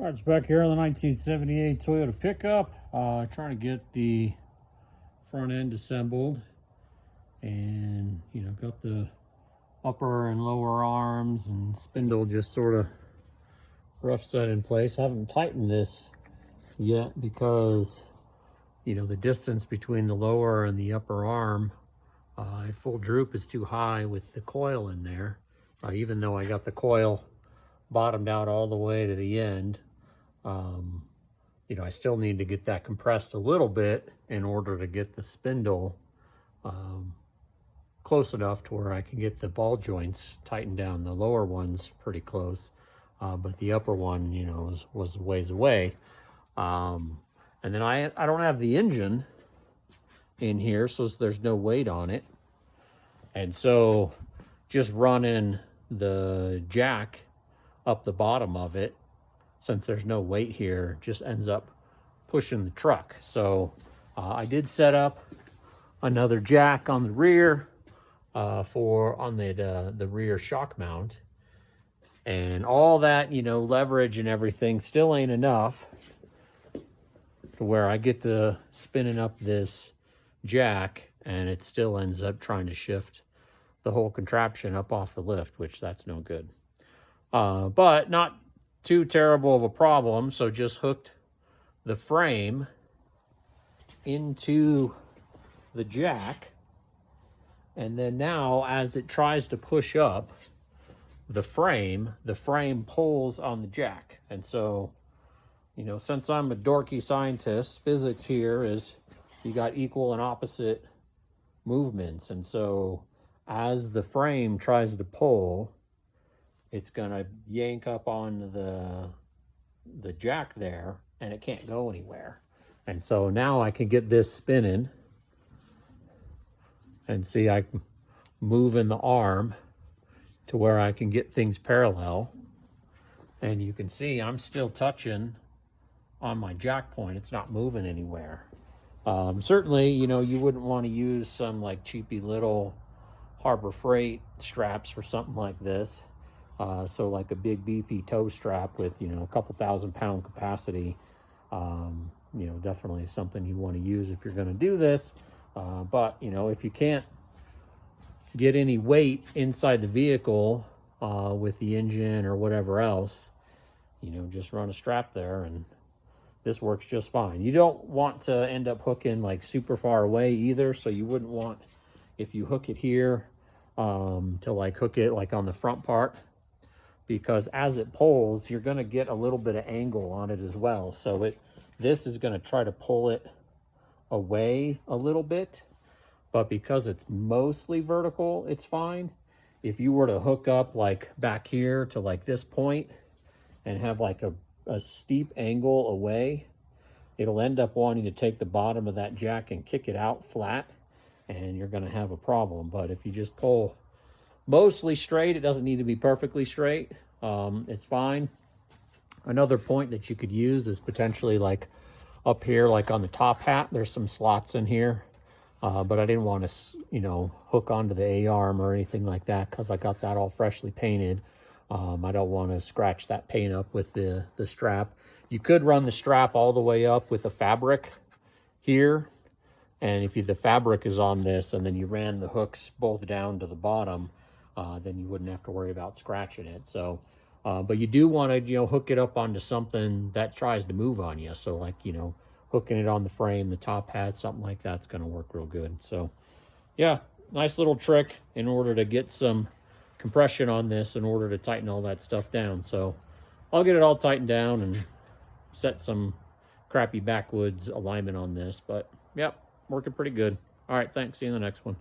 All right, it's back here on the 1978 Toyota pickup. Trying to get the front end assembled, and got the upper and lower arms and spindle just sort of rough set in place. I haven't tightened this yet because the distance between the lower and the upper arm at full droop is too high with the coil in there. Even though I got the coil bottomed out all the way to the end, I still need to get that compressed a little bit in order to get the spindle close enough to where I can get the ball joints tightened down. The lower one's pretty close, but the upper one, was a ways away. And then I don't have the engine in here, so there's no weight on it. And so just running the jack up the bottom of it, since there's no weight here, just ends up pushing the truck. So I did set up another jack on the rear on the rear shock mount, and all that leverage and everything still ain't enough to where I get to spinning up this jack and it still ends up trying to shift the whole contraption up off the lift, which that's no good. But not too terrible of a problem. So just hooked the frame into the jack, and then now as it tries to push up the frame pulls on the jack. And so since I'm a dorky scientist, physics here is you got equal and opposite movements, and so as the frame tries to pull, it's gonna yank up on the jack there, and it can't go anywhere. And so now I can get this spinning, and see I'm moving the arm to where I can get things parallel, and you can see I'm still touching on my jack point. It's not moving anywhere. Certainly, you wouldn't want to use some like cheapy little Harbor Freight straps for something like this. So like a big beefy toe strap with, a couple 1,000-pound capacity, definitely something you want to use if you're going to do this. But, if you can't get any weight inside the vehicle with the engine or whatever else, just run a strap there, and this works just fine. You don't want to end up hooking like super far away either, so you wouldn't want, if you hook it here, to like hook it like on the front part, because as it pulls, you're going to get a little bit of angle on it as well. So this is going to try to pull it away a little bit, but because it's mostly vertical, it's fine. If you were to hook up like back here to like this point and have like a steep angle away, it'll end up wanting to take the bottom of that jack and kick it out flat, and you're going to have a problem. But if you just pull mostly straight, it doesn't need to be perfectly straight, it's fine. Another point that you could use is potentially like up here, like on the top hat, there's some slots in here, but I didn't want to hook onto the A-arm or anything like that, because I got that all freshly painted. I don't want to scratch that paint up with the strap. You could run the strap all the way up with a fabric here, and if the fabric is on this and then you ran the hooks both down to the bottom, then you wouldn't have to worry about scratching it. So, but you do want to, hook it up onto something that tries to move on you. So like, hooking it on the frame, the top hat, something like that's going to work real good. So yeah, nice little trick in order to get some compression on this in order to tighten all that stuff down. So I'll get it all tightened down and set some crappy backwoods alignment on this, but yep, working pretty good. All right, thanks. See you in the next one.